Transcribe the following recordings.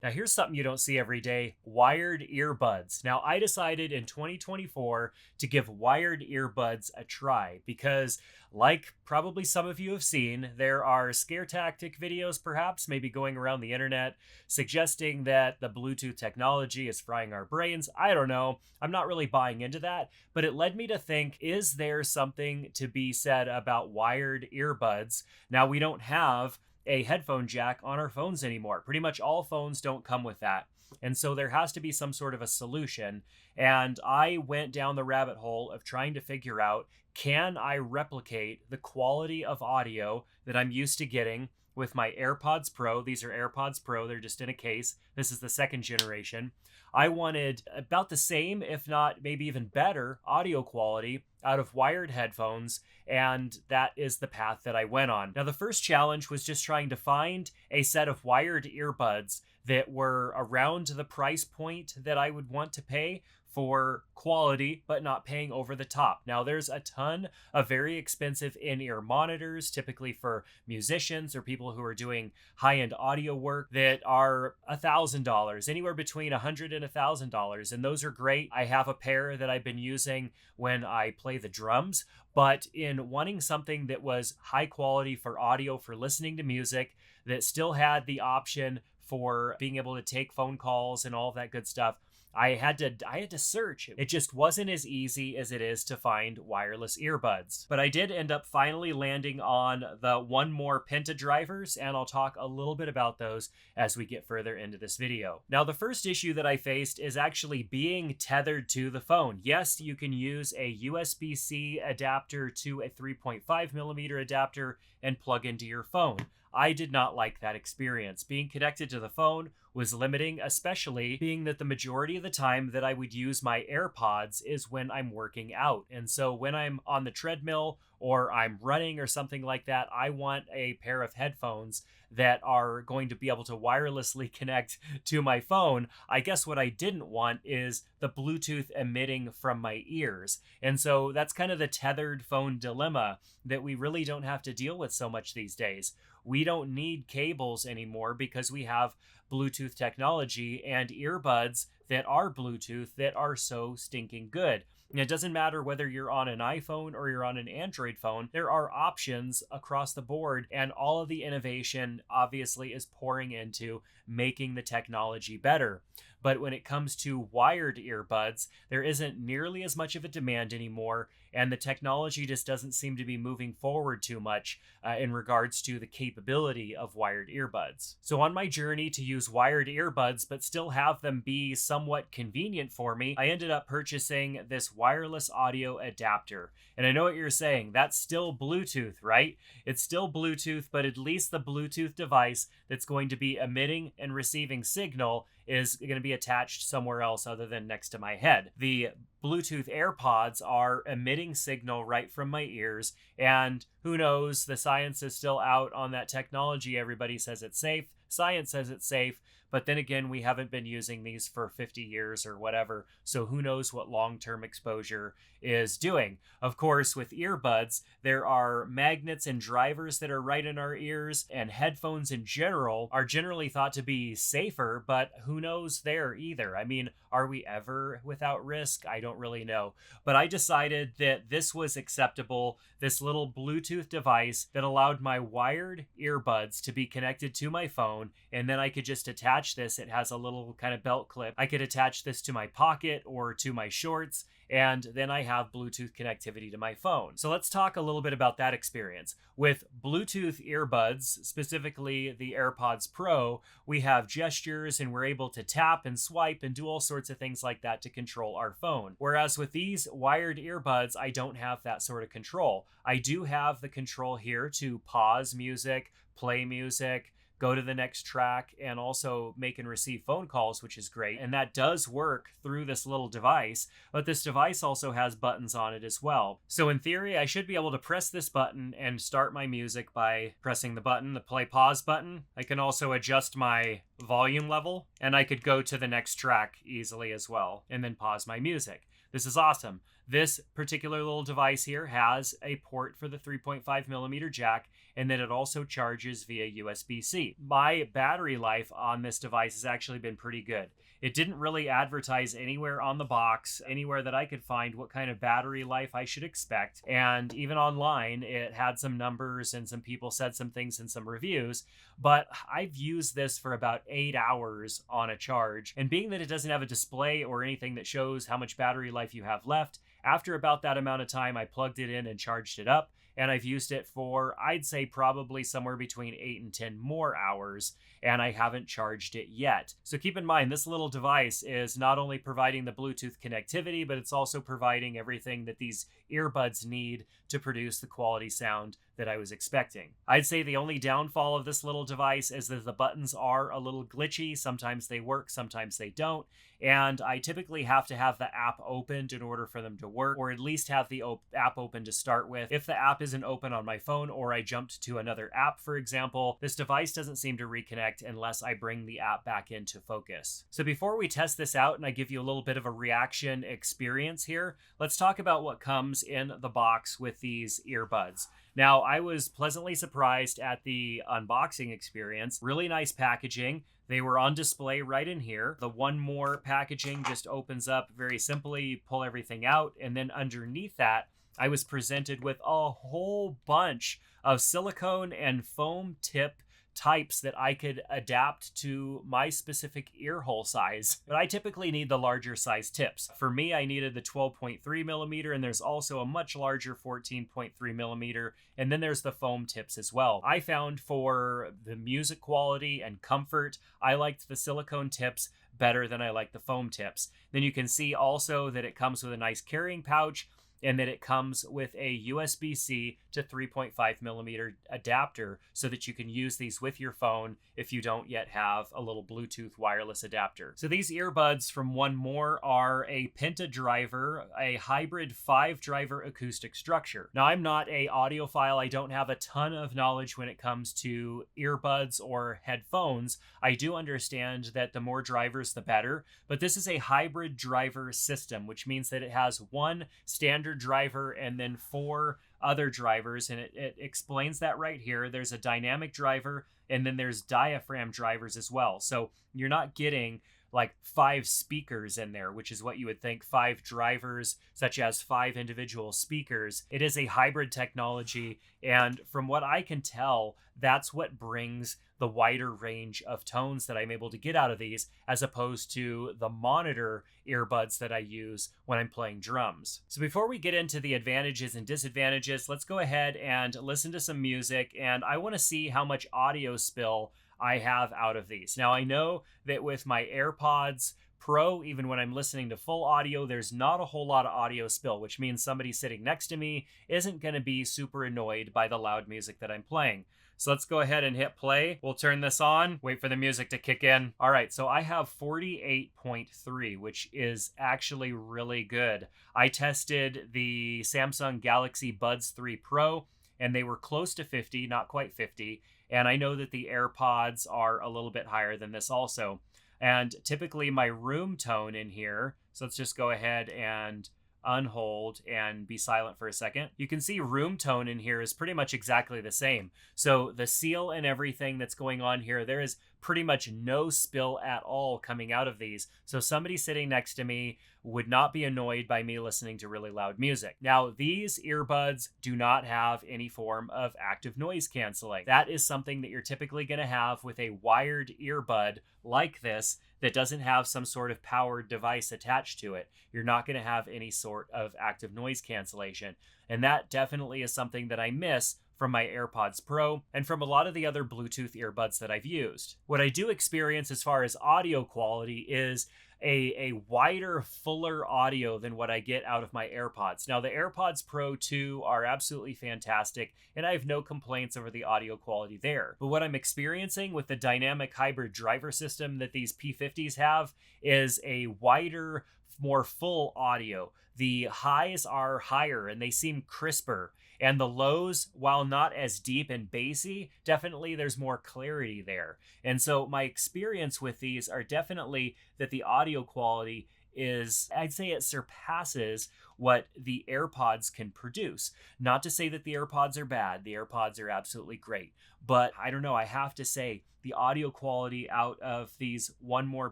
Now, here's something you don't see every day: wired earbuds. Now, I decided in 2024 to give wired earbuds a try because, like probably some of you have seen, there are scare tactic videos, perhaps, maybe going around the internet, suggesting that the Bluetooth technology is frying our brains. I don't know. I'm not really buying into that, but it led me to think, is there something to be said about wired earbuds? Now, we don't have a headphone jack on our phones anymore. Pretty much all phones don't come with that. And so there has to be some sort of a solution. And I went down the rabbit hole of trying to figure out, can I replicate the quality of audio that I'm used to getting with my AirPods Pro? These are AirPods Pro, they're just in a case. This is the second generation. I wanted about the same, if not maybe even better, audio quality out of wired headphones, and that is the path that I went on. Now, the first challenge was just trying to find a set of wired earbuds that were around the price point that I would want to pay for quality, but not paying over the top. Now, there's a ton of very expensive in-ear monitors, typically for musicians or people who are doing high-end audio work, that are $1,000, anywhere between $100 and $1,000, and those are great. I have a pair that I've been using when I play the drums, but in wanting something that was high quality for audio, for listening to music, that still had the option for being able to take phone calls and all of that good stuff, I had to search. It just wasn't as easy as it is to find wireless earbuds. But I did end up finally landing on the One More Penta drivers, and I'll talk a little bit about those as we get further into this video. Now, the first issue that I faced is actually being tethered to the phone. Yes, you can use a USB-C adapter to a 3.5 millimeter adapter and plug into your phone. I did not like that experience. Being connected to the phone was limiting, especially being that the majority of the time that I would use my AirPods is when I'm working out. And so when I'm on the treadmill or I'm running or something like that, I want a pair of headphones that are going to be able to wirelessly connect to my phone. I guess what I didn't want is the Bluetooth emitting from my ears. And so that's kind of the tethered phone dilemma that we really don't have to deal with so much these days. We don't need cables anymore because we have Bluetooth technology and earbuds that are Bluetooth that are so stinking good. And it doesn't matter whether you're on an iPhone or you're on an Android phone, there are options across the board, and all of the innovation obviously is pouring into making the technology better. But when it comes to wired earbuds, there isn't nearly as much of a demand anymore, and the technology just doesn't seem to be moving forward too much in regards to the capability of wired earbuds. So on my journey to use wired earbuds but still have them be somewhat convenient for me, I ended up purchasing this wireless audio adapter. And I know what you're saying, that's still Bluetooth, right? It's still Bluetooth, but at least the Bluetooth device that's going to be emitting and receiving signal is going to be attached somewhere else other than next to my head. The Bluetooth AirPods are emitting signal right from my ears, and who knows, the science is still out on that technology. Everybody says it's safe, science says it's safe, but then again, we haven't been using these for 50 years or whatever, so who knows what long-term exposure is doing. Of course, with earbuds, there are magnets and drivers that are right in our ears, and headphones in general are generally thought to be safer, but who knows there either. I mean, are we ever without risk? I don't really know. But I decided that this was acceptable, this little Bluetooth device that allowed my wired earbuds to be connected to my phone, and then I could just attach this. It has a little kind of belt clip. I could attach this to my pocket or to my shorts, and then I have Bluetooth connectivity to my phone. So let's talk a little bit about that experience. With Bluetooth earbuds, specifically the AirPods Pro, we have gestures and we're able to tap and swipe and do all sorts of things like that to control our phone. Whereas with these wired earbuds, I don't have that sort of control. I do have the control here to pause music, play music, go to the next track, and also make and receive phone calls, which is great. And that does work through this little device, but this device also has buttons on it as well. So in theory, I should be able to press this button and start my music by pressing the button, the play pause button. I can also adjust my volume level, and I could go to the next track easily as well, and then pause my music. This is awesome. This particular little device here has a port for the 3.5 millimeter jack, and then it also charges via USB-C. My battery life on this device has actually been pretty good. It didn't really advertise anywhere on the box, anywhere that I could find, what kind of battery life I should expect. And even online, it had some numbers and some people said some things in some reviews. But I've used this for about 8 hours on a charge. And being that it doesn't have a display or anything that shows how much battery life you have left, after about that amount of time, I plugged it in and charged it up. And I've used it for, I'd say, probably somewhere between 8 and 10 more hours, and I haven't charged it yet. So keep in mind, this little device is not only providing the Bluetooth connectivity, but it's also providing everything that these earbuds need to produce the quality sound that I was expecting. I'd say the only downfall of this little device is that the buttons are a little glitchy. Sometimes they work, sometimes they don't. And I typically have to have the app opened in order for them to work, or at least have the app open to start with. If the app isn't open on my phone, or I jumped to another app, for example, this device doesn't seem to reconnect unless I bring the app back into focus. So before we test this out and I give you a little bit of a reaction experience here, let's talk about what comes in the box with these earbuds. Now, I was pleasantly surprised at the unboxing experience. Really nice packaging. They were on display right in here. The One More packaging just opens up very simply. You pull everything out, and then underneath that, I was presented with a whole bunch of silicone and foam tip types that I could adapt to my specific ear hole size. But I typically need the larger size tips. For me, I needed the 12.3 millimeter, and there's also a much larger 14.3 millimeter, and then there's the foam tips as well. I found for the music quality and comfort, I liked the silicone tips better than I liked the foam tips. Then you can see also that it comes with a nice carrying pouch, and that it comes with a USB-C to 3.5 millimeter adapter so that you can use these with your phone if you don't yet have a little Bluetooth wireless adapter. So these earbuds from One More are a Penta driver, a hybrid 5-driver acoustic structure. Now, I'm not an audiophile. I don't have a ton of knowledge when it comes to earbuds or headphones. I do understand that the more drivers, the better, but this is a hybrid driver system, which means that it has one standard driver and then 4 other drivers, and it explains that right here. There's a dynamic driver, and then there's diaphragm drivers as well. So you're not getting like 5 speakers in there, which is what you would think, 5 drivers, such as 5 individual speakers. It is a hybrid technology, and from what I can tell, that's what brings the wider range of tones that I'm able to get out of these, as opposed to the monitor earbuds that I use when I'm playing drums. So before we get into the advantages and disadvantages, let's go ahead and listen to some music, and I want to see how much audio spill I have out of these. Now, I know that with my AirPods Pro, even when I'm listening to full audio, there's not a whole lot of audio spill, which means somebody sitting next to me isn't going to be super annoyed by the loud music that I'm playing. So let's go ahead and hit play. We'll turn this on, wait for the music to kick in. All right, so I have 48.3, which is actually really good. I tested the Samsung Galaxy Buds 3 Pro, and they were close to 50, not quite 50. And I know that the AirPods are a little bit higher than this also. And typically my room tone in here, so let's just go ahead and unhold and be silent for a second. You can see room tone in here is pretty much exactly the same. So the seal and everything that's going on here, there is pretty much no spill at all coming out of these. So somebody sitting next to me would not be annoyed by me listening to really loud music. Now, these earbuds do not have any form of active noise canceling. That is something that you're typically going to have with a wired earbud like this that doesn't have some sort of powered device attached to it. You're not going to have any sort of active noise cancellation. And that definitely is something that I miss from my AirPods Pro and from a lot of the other Bluetooth earbuds that I've used. What I do experience as far as audio quality is a wider, fuller audio than what I get out of my AirPods. Now, the AirPods Pro 2 are absolutely fantastic, and I have no complaints over the audio quality there. But what I'm experiencing with the dynamic hybrid driver system that these P50s have is a wider, more full audio. The highs are higher and they seem crisper. And the lows, while not as deep and bassy, definitely there's more clarity there. And so my experience with these are definitely that the audio quality is, I'd say it surpasses what the AirPods can produce. Not to say that the AirPods are bad, the AirPods are absolutely great. But I don't know, I have to say the audio quality out of these One More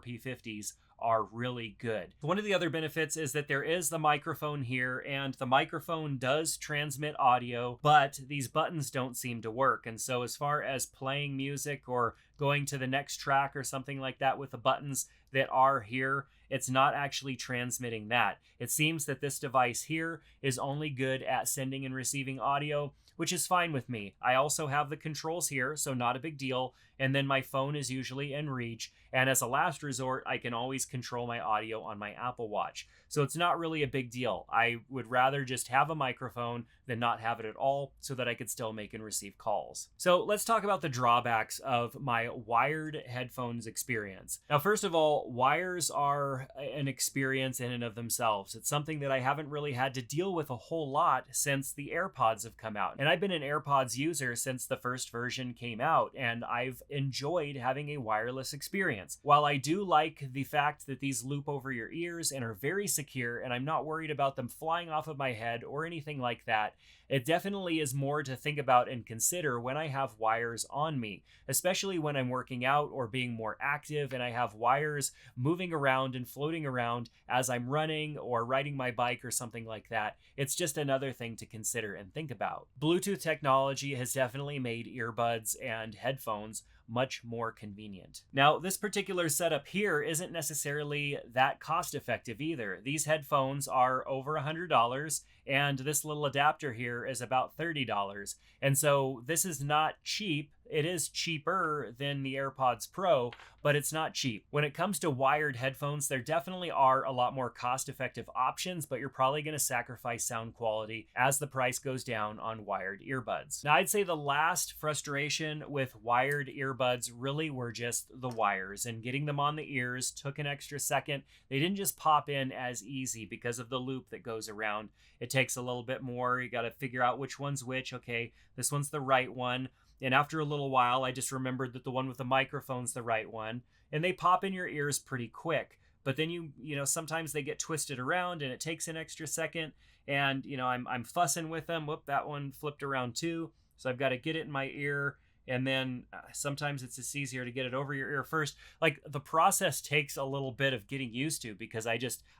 P50s are really good. One of the other benefits is that there is the microphone here, and the microphone does transmit audio, but these buttons don't seem to work. And so as far as playing music or going to the next track or something like that with the buttons that are here, it's not actually transmitting that. It seems that this device here is only good at sending and receiving audio, which is fine with me. I also have the controls here, so not a big deal. And then my phone is usually in reach. And as a last resort, I can always control my audio on my Apple Watch. So it's not really a big deal. I would rather just have a microphone than not have it at all so that I could still make and receive calls. So let's talk about the drawbacks of my wired headphones experience. Now, first of all, wires are an experience in and of themselves. It's something that I haven't really had to deal with a whole lot since the AirPods have come out. And I've been an AirPods user since the first version came out, and I've enjoyed having a wireless experience. While I do like the fact that these loop over your ears and are very secure, and I'm not worried about them flying off of my head or anything like that, it definitely is more to think about and consider when I have wires on me, especially when I'm working out or being more active and I have wires moving around and floating around as I'm running or riding my bike or something like that. It's just another thing to consider and think about. Bluetooth technology has definitely made earbuds and headphones much more convenient. Now, this particular setup here isn't necessarily that cost effective either. These headphones are over $100, and this little adapter here is about $30. And so this is not cheap. It is cheaper than the AirPods Pro, but it's not cheap. When it comes to wired headphones, there definitely are a lot more cost-effective options, but you're probably going to sacrifice sound quality as the price goes down on wired earbuds. Now, I'd say the last frustration with wired earbuds really were just the wires, and getting them on the ears took an extra second. They didn't just pop in as easy because of the loop that goes around. It takes a little bit more. You got to figure out which one's which. Okay, this one's the right one. And after a little while, I just remembered that the one with the microphone's the right one. And they pop in your ears pretty quick. But then you know, sometimes they get twisted around and it takes an extra second. And, you know, I'm fussing with them. Whoop, that one flipped around too. So I've got to get it in my ear. And then sometimes it's just easier to get it over your ear first. Like, the process takes a little bit of getting used to because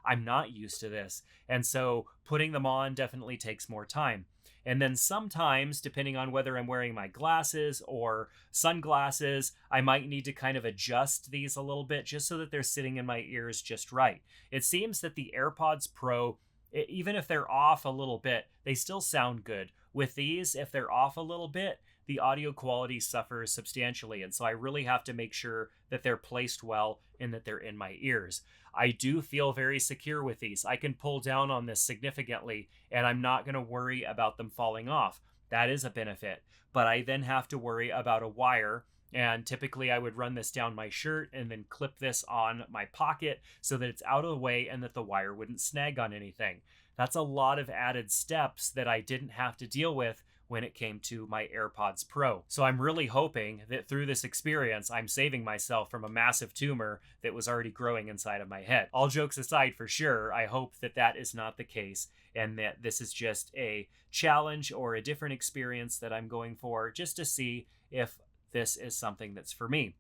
I'm not used to this. And so putting them on definitely takes more time. And then sometimes, depending on whether I'm wearing my glasses or sunglasses, I might need to kind of adjust these a little bit just so that they're sitting in my ears just right. It seems that the AirPods Pro, even if they're off a little bit, they still sound good. With these, if they're off a little bit, the audio quality suffers substantially. And so I really have to make sure that they're placed well and that they're in my ears. I do feel very secure with these. I can pull down on this significantly and I'm not going to worry about them falling off. That is a benefit. But I then have to worry about a wire. And typically I would run this down my shirt and then clip this on my pocket so that it's out of the way and that the wire wouldn't snag on anything. That's a lot of added steps that I didn't have to deal with when it came to my AirPods Pro. So I'm really hoping that through this experience, I'm saving myself from a massive tumor that was already growing inside of my head. All jokes aside, for sure, I hope that that is not the case and that this is just a challenge or a different experience that I'm going for just to see if this is something that's for me.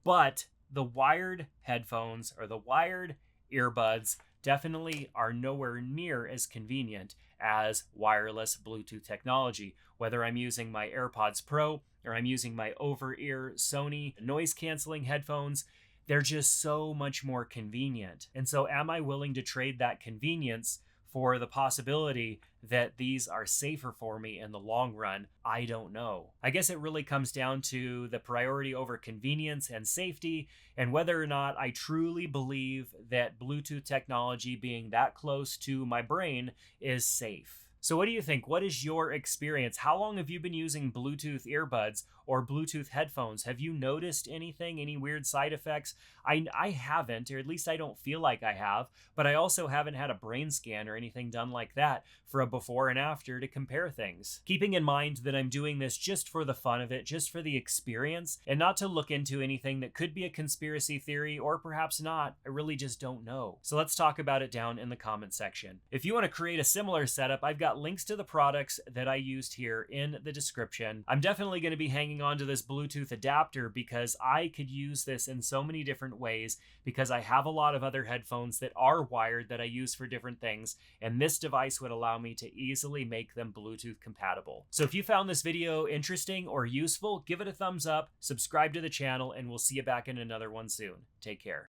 But the wired headphones or the wired earbuds definitely are nowhere near as convenient as wireless Bluetooth technology. Whether I'm using my AirPods Pro or I'm using my over-ear Sony noise-canceling headphones, they're just so much more convenient. And so am I willing to trade that convenience for the possibility that these are safer for me in the long run? I don't know. I guess it really comes down to the priority over convenience and safety, and whether or not I truly believe that Bluetooth technology being that close to my brain is safe. So what do you think? What is your experience? How long have you been using Bluetooth earbuds? or Bluetooth headphones. Have you noticed anything, any weird side effects? I haven't, or at least I don't feel like I have, but I also haven't had a brain scan or anything done like that for a before and after to compare things. Keeping in mind that I'm doing this just for the fun of it, just for the experience, and not to look into anything that could be a conspiracy theory or perhaps not. I really just don't know. So let's talk about it down in the comment section. If you want to create a similar setup, I've got links to the products that I used here in the description. I'm definitely going to be hanging on to this Bluetooth adapter because I could use this in so many different ways, because I have a lot of other headphones that are wired that I use for different things, and this device would allow me to easily make them Bluetooth compatible. So if you found this video interesting or useful, give it a thumbs up, subscribe to the channel, and we'll see you back in another one soon. Take care.